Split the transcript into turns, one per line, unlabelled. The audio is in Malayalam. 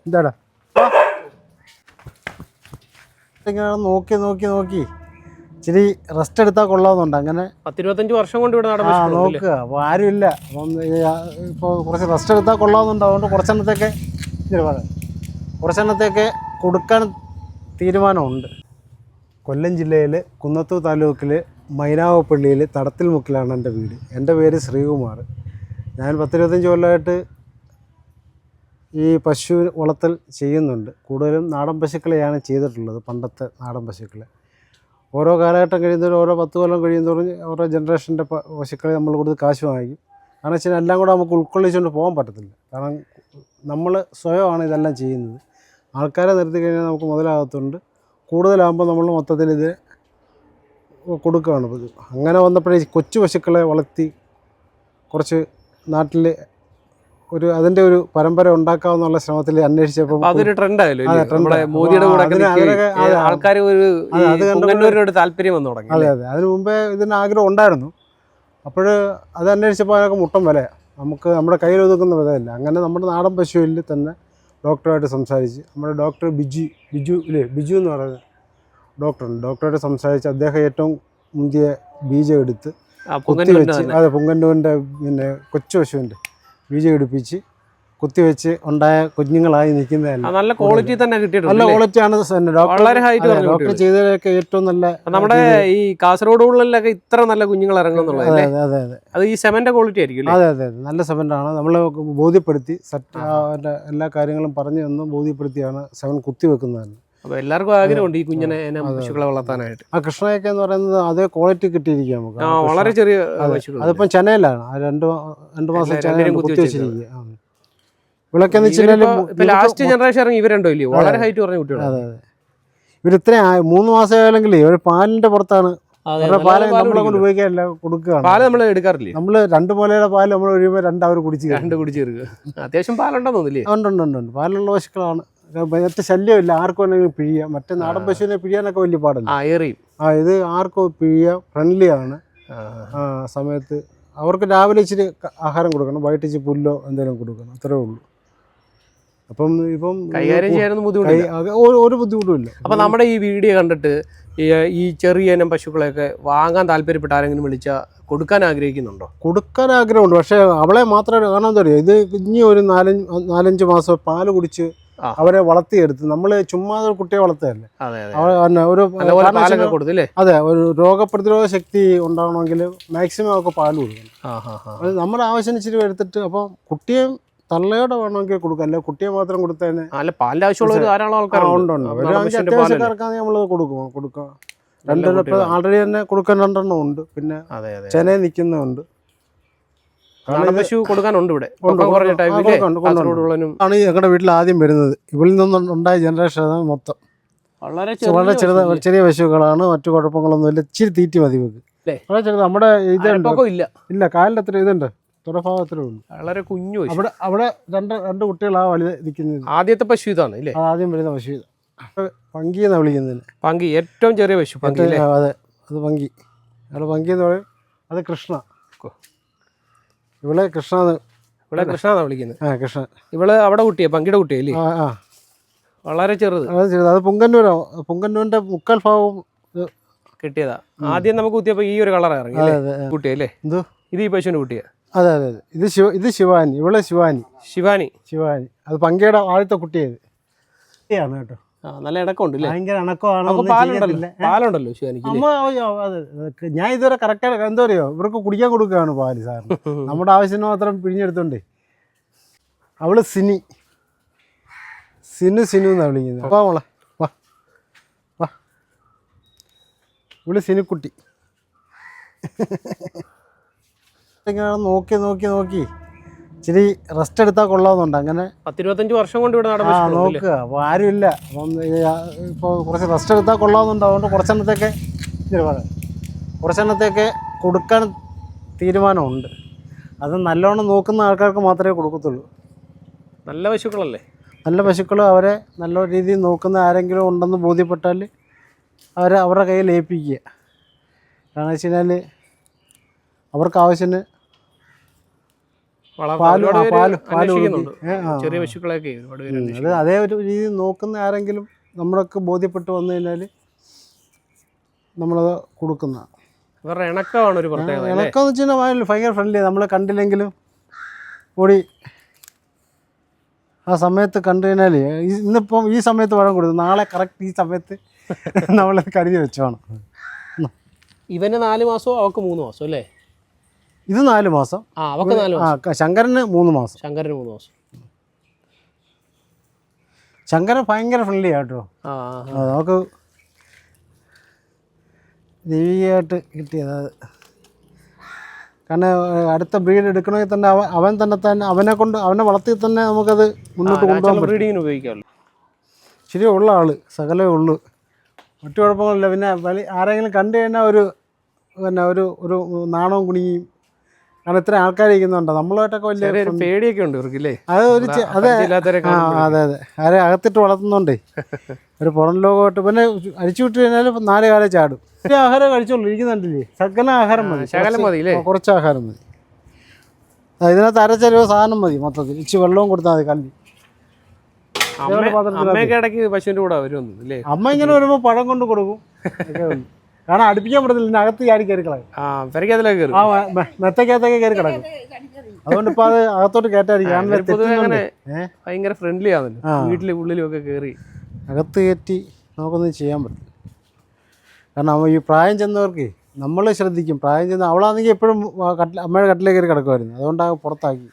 എന്താടാ ഇങ്ങനെ നോക്കി നോക്കി നോക്കി ഇച്ചിരി റെസ്റ്റ് എടുത്താൽ കൊള്ളാമെന്നുണ്ട്. അങ്ങനെ
10-25 വർഷം കൊണ്ട് ഇവിടെ
നോക്കുക. അപ്പോൾ ആരുമില്ല. അപ്പം ഇപ്പോൾ കുറച്ച് റെസ്റ്റ് എടുത്താൽ കൊള്ളാമെന്നുണ്ട്. അതുകൊണ്ട് കുറച്ചെണ്ണത്തേക്ക് കൊടുക്കാൻ തീരുമാനമുണ്ട്. കൊല്ലം ജില്ലയിൽ കുന്നത്തൂർ താലൂക്കിൽ മൈനാവപ്പള്ളിയിൽ തടത്തിൽ മുക്കിലാണ് എൻ്റെ വീട്. എൻ്റെ പേര് ശ്രീകുമാർ. ഞാൻ 10-25 കൊല്ലമായിട്ട് ഈ പശു വളർത്തൽ ചെയ്യുന്നുണ്ട്. കൂടുതലും നാടൻ പശുക്കളെയാണ് ചെയ്തിട്ടുള്ളത്. പണ്ടത്തെ നാടൻ പശുക്കളെ ഓരോ കാലഘട്ടം കഴിയുന്നവരും ഓരോ 10 കൊല്ലം കഴിയുന്നതോറും ഓരോ ജനറേഷൻ്റെ പശുക്കളെ നമ്മൾ കൊടുത്ത് കാശ് വാങ്ങിക്കും. കാരണം വെച്ചാൽ എല്ലാം കൂടെ നമുക്ക് ഉൾക്കൊള്ളിച്ചുകൊണ്ട് പോകാൻ പറ്റത്തില്ല. കാരണം നമ്മൾ സ്വയമാണ് ഇതെല്ലാം ചെയ്യുന്നത്. ആൾക്കാരെ നിർത്തി കഴിഞ്ഞാൽ നമുക്ക് മുതലാകത്തുണ്ട്. കൂടുതലാകുമ്പോൾ നമ്മൾ മൊത്തത്തിൽ ഇത് കൊടുക്കുകയാണ്. അങ്ങനെ വന്നപ്പോഴേ കൊച്ചു പശുക്കളെ വളർത്തി കുറച്ച് നാട്ടിൽ അതിൻ്റെ ഒരു പരമ്പര ഉണ്ടാക്കാമെന്നുള്ള ശ്രമത്തിൽ അന്വേഷിച്ചപ്പോൾ
അതൊരു ട്രെൻഡായല്ലോ. മോദിയുടെ കൂടെ ആൾക്കാർ ഒരു താല്പര്യം വന്നു തുടങ്ങി.
അതെ അതെ, അതിന് മുമ്പേ ഇതിന് ആഗ്രഹം ഉണ്ടായിരുന്നു. അപ്പോൾ അത് അന്വേഷിച്ചപ്പോൾ അതിനൊക്കെ മുട്ടം വിലയാണ്. നമുക്ക് നമ്മുടെ കയ്യിൽ ഒതുക്കുന്ന വിലയല്ല. അങ്ങനെ നമ്മുടെ നാടൻ പശുവിൽ തന്നെ ഡോക്ടറുമായിട്ട് സംസാരിച്ച് നമ്മുടെ ഡോക്ടർ ബിജു എന്ന് പറയുന്ന ഡോക്ടറുണ്ട്. ഡോക്ടറുമായിട്ട് സംസാരിച്ച് അദ്ദേഹം ഏറ്റവും മുന്തിയ ബീജം എടുത്ത് കുത്തിവെച്ച്, അതെ പുങ്കന്നൂരിൻ്റെ പിന്നെ കൊച്ചു പശുവിൻ്റെ ബീജം എടുപ്പിച്ച് കുത്തിവെച്ച് ഉണ്ടായ കുഞ്ഞുങ്ങളായി നിൽക്കുന്നതല്ല.
നല്ല ക്വാളിറ്റി തന്നെ കിട്ടിയിട്ടുണ്ട്.
നല്ല ക്വാളിറ്റിയാണ്. ഡോക്ടർ ചെയ്തതിലൊക്കെ ഏറ്റവും നല്ല.
നമ്മുടെ ഈ കാസർഗോഡുകളിലൊക്കെ ഇത്ര നല്ല കുഞ്ഞുങ്ങൾ ഇറങ്ങുന്നുള്ളത്.
അതെ അതെ അതെ,
അത് ഈ സെമന്റെ ക്വാളിറ്റി ആയിരിക്കും.
അതെ അതെ, നല്ല സെമൻ്റാണ്. നമ്മൾ ബോധ്യപ്പെടുത്തി അതിൻ്റെ എല്ലാ കാര്യങ്ങളും പറഞ്ഞു തന്നു ബോധ്യപ്പെടുത്തിയാണ് സെമൻ കുത്തിവെക്കുന്നത്.
അപ്പോൾ എല്ലാവർക്കും ആഗ്രഹമുണ്ട് ഈ കുഞ്ഞിനെ പശുക്കളെ വളർത്താനായിട്ട്.
ആ കൃഷ്ണയൊക്കെ എന്ന് പറയുന്നത് അതേ ക്വാളിറ്റി കിട്ടിയിരിക്കുക നമുക്ക്.
വളരെ ചെറിയ
അതിപ്പം ചെന്നൈയിലാണ്. 2 മാസം ചെന്നൈ കുത്തിവെച്ചിരിക്കുക. ഇവിടെയൊക്കെ
ലാസ്റ്റ് ജനറേഷൻ ഇറങ്ങി ഇവരുണ്ടോ ഇല്ലയോ? വളരെ ഹൈറ്റ് പറഞ്ഞ കുട്ടികൾ.
അതെ അതെ, ഇവരിത്രയും 3 മാസം ആയാലെങ്കിൽ ഒരു പാലിൻ്റെ പുറത്താണ്. പാല് നമ്മളെ കൊണ്ട് ഉപയോഗിക്കാനില്ല, കൊടുക്കുകയാണ്.
പാല് നമ്മൾ എടുക്കാറില്ലേ?
നമ്മൾ 2 മുലയുടെ പാല് നമ്മൾ ഒഴിയുമ്പോൾ 2 അവർ കുടിച്ച്
അത്യാവശ്യം പാലുണ്ടെന്ന് തോന്നില്ലേ?
ഉണ്ട്. പാലുള്ള പശുക്കളാണ്. മറ്റേ ശല്യമില്ല, ആർക്കും വേണമെങ്കിലും പിഴിയാം. മറ്റേ നാടൻ പശുവിനെ പിഴിയാനൊക്കെ വലിയ പാടില്ല. ഇത് ആർക്കും പിഴിയാം, ഫ്രണ്ട്ലി ആണ്. സമയത്ത് അവർക്ക് രാവിലെ ഇച്ചിരി ആഹാരം കൊടുക്കണം, വൈകിട്ട് ഇച്ചിരി പുല്ലോ എന്തെങ്കിലും കൊടുക്കണം, അത്രേ ഉള്ളൂ. അപ്പം ഇപ്പം
കൈകാര്യം ചെയ്യാനൊന്നും
ഒരു ബുദ്ധിമുട്ടുമില്ല.
അപ്പം നമ്മുടെ ഈ വീഡിയോ കണ്ടിട്ട് ഈ ചെറിയ ഇനം പശുക്കളെയൊക്കെ വാങ്ങാൻ താല്പര്യപ്പെട്ട ആരെങ്കിലും വിളിച്ചാൽ കൊടുക്കാൻ ആഗ്രഹിക്കുന്നുണ്ടോ?
കൊടുക്കാൻ ആഗ്രഹമുണ്ട്. പക്ഷേ അവളെ മാത്രമേ കാണാൻ തരുമോ. ഇത് ഇനി ഒരു 4-5 മാസം പാല് കുടിച്ച് അവരെ വളർത്തിയെടുത്ത് നമ്മൾ ചുമ്മാ കുട്ടിയെ വളർത്തുകയല്ലേ. അതെ, ഒരു രോഗപ്രതിരോധ ശക്തി ഉണ്ടാവണമെങ്കിൽ മാക്സിമം അവർക്ക് പാല് കൊടുക്കണം. അത് നമ്മുടെ ആവശ്യം ഇച്ചിരി എടുത്തിട്ട് അപ്പം കുട്ടിയെ തള്ളയോടെ വേണമെങ്കിൽ കൊടുക്കാം. അല്ലെ കുട്ടിയെ മാത്രം കൊടുത്തതിന്
പാലിന്റെ ആവശ്യമുള്ള ധാരാളം ആൾക്കാരുണ്ട്.
അത്യാവശ്യക്കാർക്കാണെങ്കിൽ നമ്മൾ കൊടുക്കാം. 2 ആൾറെഡി തന്നെ കൊടുക്കാൻ 2 ഉണ്ട്. പിന്നെ ചെനയിൽ നിൽക്കുന്നുണ്ട്.
പശു കൊടുക്കാനുണ്ട് ഇവിടെ.
ആണ് ഞങ്ങളുടെ വീട്ടിൽ ആദ്യം വരുന്നത്. ഇവിളിൽ നിന്നുണ്ടായ ജനറേഷൻ മൊത്തം വളരെ ചെറിയ പശുക്കളാണ്. മറ്റു കുഴപ്പങ്ങളൊന്നുമില്ല. ഇച്ചിരി തീറ്റി മതി വെക്ക്. വളരെ ചെറുത്. നമ്മുടെ ഇല്ല കാലിൻ്റെ അത്ര ഇതുണ്ട്, തുടഭാഗത്തിലേ ഉള്ളൂ.
വളരെ കുഞ്ഞു.
അവിടെ 2 കുട്ടികളാണ് വലുത് നിൽക്കുന്നത്.
ആദ്യത്തെ പശു ഇതാണ് അല്ലേ?
ആദ്യം വരുന്ന പശു ഇത്. പങ്കി എന്നാണ് വിളിക്കുന്നതിന്.
പങ്കി ഏറ്റവും ചെറിയ പശു.
അതെ, അത് പങ്കി. പങ്കി എന്ന് പറയും. അത് കൃഷ്ണ. ഇവിടെ കൃഷ്ണ
എന്നാണ് വിളിക്കുന്നത്.
കൃഷ്ണ.
ഇവള് അവിടെ കുട്ടിയാ, പങ്കിയുടെ കുട്ടിയല്ലേ? വളരെ ചെറുത്.
അത് പുങ്കന്നൂരിന്റെ മുക്കാൽ ഭാഗവും
കിട്ടിയതാ. ആദ്യം നമുക്ക് കുത്തിയപ്പോ ഈ ഒരു കളർ ഇറങ്ങി കുട്ടിയല്ലേ? ഇത് ഈ പശുവിന്റെ കുട്ടിയാ.
അതെ അതെ അതെ, ഇത് ശിവാനി. ഇവളെ ശിവാനി. അത് പങ്കയുടെ ആദ്യത്തെ കുട്ടിയത് കേട്ടോ.
നല്ല ഇണക്കമുണ്ട്.
ഭയങ്കര ഇണക്കമാണ്.
പാലുണ്ടല്ലോ ശിവാനിക്ക്.
ഞാൻ ഇതുവരെ കറക്റ്റായിട്ട് എന്താ പറയുക, ഇവർക്ക് കുടിക്കാൻ കൊടുക്കുകയാണ് പാല് സാറിന്. നമ്മുടെ ആവശ്യത്തിന് മാത്രം പിഴിഞ്ഞെടുത്തോണ്ടേ. അവള് സിനു എന്നാണ് വിളിക്കുന്നത്. അപ്പോൾ മോളെ വാ. ഇവള് സിനുക്കുട്ടി. ഇങ്ങനെ നോക്കി നോക്കി നോക്കി ഇച്ചിരി റെസ്റ്റ് എടുത്താൽ കൊള്ളാമെന്നുണ്ട്. അങ്ങനെ
10-25 വർഷം കൊണ്ട് ഇവിടെ
നോക്കുക. അപ്പോൾ ആരുമില്ല. അപ്പം ഇപ്പോൾ കുറച്ച് റെസ്റ്റ് എടുത്താൽ കൊള്ളാമെന്നുണ്ട്. അതുകൊണ്ട് കുറച്ചെണ്ണത്തേക്ക് കൊടുക്കാൻ തീരുമാനമുണ്ട്. അത് നല്ലോണം നോക്കുന്ന ആൾക്കാർക്ക് മാത്രമേ കൊടുക്കത്തുള്ളൂ.
നല്ല പശുക്കളല്ലേ?
നല്ല പശുക്കൾ. അവരെ നല്ല രീതിയിൽ നോക്കുന്ന ആരെങ്കിലും ഉണ്ടെന്ന് ബോധ്യപ്പെട്ടാൽ അവരുടെ കയ്യിൽ ഏൽപ്പിക്കുക. കാരണം വെച്ച് കഴിഞ്ഞാൽ അവർക്ക് ആവശ്യത്തിന്
ഒരുപാട് പേര്
പാല്
അന്വേഷിക്കുന്നുണ്ട്.
കൊടുക്കും.
ചെറിയ പശുക്കളൊക്കെ ഒരുപാട് പേര്
അത്
അന്വേഷിക്കുന്നു.
അതേ ഒരു രീതി നോക്കുന്ന ആരെങ്കിലും നമ്മളൊക്കെ ബോധ്യപ്പെട്ട് വന്നു കഴിഞ്ഞാൽ നമ്മളത് കൊടുക്കുന്ന.
ഇവരുടെ ഇണക്കമാണ് ഒരു പ്രത്യേകത അല്ലേ?
ഇണക്കമെന്ന് വെച്ച് കഴിഞ്ഞാൽ ഭയങ്കര ഫ്രണ്ട്ലി. നമ്മൾ കണ്ടില്ലെങ്കിലും ഓടി ആ സമയത്ത് കണ്ടു കഴിഞ്ഞാൽ ഇന്നിപ്പം ഈ സമയത്ത് വഴം കൊടുക്കും, നാളെ കറക്റ്റ് ഈ സമയത്ത് നമ്മളത് കരുതി വെച്ചോണം.
ഇവന് 4 മാസവും അവക്ക് 3 മാസം അല്ലേ?
ഇത് 4 മാസം.
അവക്ക് 4 മാസം.
ശങ്കരന് 3 മാസം.
ശങ്കരന് 3 മാസം.
ശങ്കരൻ ഭയങ്കര ഫ്രണ്ട്ലി ആട്ടോ. നമുക്ക് ദൈവികമായിട്ട് കിട്ടിയത് അത്. കാരണം അടുത്ത ബ്രീഡ് എടുക്കണമെങ്കിൽ തന്നെ അവൻ തന്നെ അവനെ വളർത്തി തന്നെ നമുക്കത് മുന്നോട്ട് കൊണ്ടുപോകാൻ പറ്റും.
ബ്രീഡിങ്ങിന് ഉപയോഗിക്കാമല്ലോ.
ശരി ഉള്ള ആൾ സകലമേ ഉള്ളൂ, മറ്റു കുഴപ്പങ്ങളില്ല. പിന്നെ ആരെങ്കിലും കണ്ടു കഴിഞ്ഞാൽ ഒരു നാണവും കുണിയും. കാരണം ഇത്ര ആൾക്കാരിക്കുന്നുണ്ടോ നമ്മളുമായിട്ടൊക്കെ വലിയ
പേടിയൊക്കെ ഉണ്ട് ഇവർക്കില്ലേ?
അത് അതെ അതെ ആരെ അകത്തിട്ട് വളർത്തുന്നുണ്ടേ ഒരു പുറം ലോകമായിട്ട്. പിന്നെ അഴിച്ചു വിട്ട് കഴിഞ്ഞാൽ 4 കാലം ചാടും. ആഹാരം കഴിച്ചോളൂ, ഇരിക്കുന്നുണ്ടല്ലേ? ശകലം ആഹാരം മതി, കുറച്ച് ആഹാരം മതി. ഇതിനകത്ത് അരച്ചരവോ സാധനം മതി, മൊത്തത്തിൽ ഇച്ചിരി വെള്ളവും കൊടുത്താൽ മതി. കല്ലി
അമ്മയൊക്കെ ഇടയ്ക്ക് പശുവിൻ്റെ കൂടെ വരുമല്ലേ?
അമ്മ ഇങ്ങനെ വരുമ്പോൾ പഴം കൊണ്ട് കൊടുക്കും. കാരണം അടുപ്പിക്കാൻ പറ്റത്തില്ല, അകത്ത് ചാടി കയറി കിടക്കും. മെത്തക്കകത്തൊക്കെ കയറി കിടക്കും. അതുകൊണ്ട് ഇപ്പൊ അത് അകത്തോട്ട് കയറ്റാതിരിക്കും.
ഭയങ്കര ഫ്രണ്ട്ലി ആണല്ലോ, വീട്ടിലെ ഉള്ളിലും ഒക്കെ കയറി
അകത്ത് കയറ്റി നമുക്കൊന്നും ചെയ്യാൻ പറ്റില്ല. കാരണം ഈ പ്രായം ചെന്നവർക്ക് നമ്മൾ ശ്രദ്ധിക്കും. പ്രായം ചെന്ന് അവളാണെങ്കിൽ എപ്പോഴും അമ്മയുടെ കട്ടിലേക്ക് കയറി കിടക്കുമായിരുന്നു, അതുകൊണ്ടാണ് പുറത്താക്കി.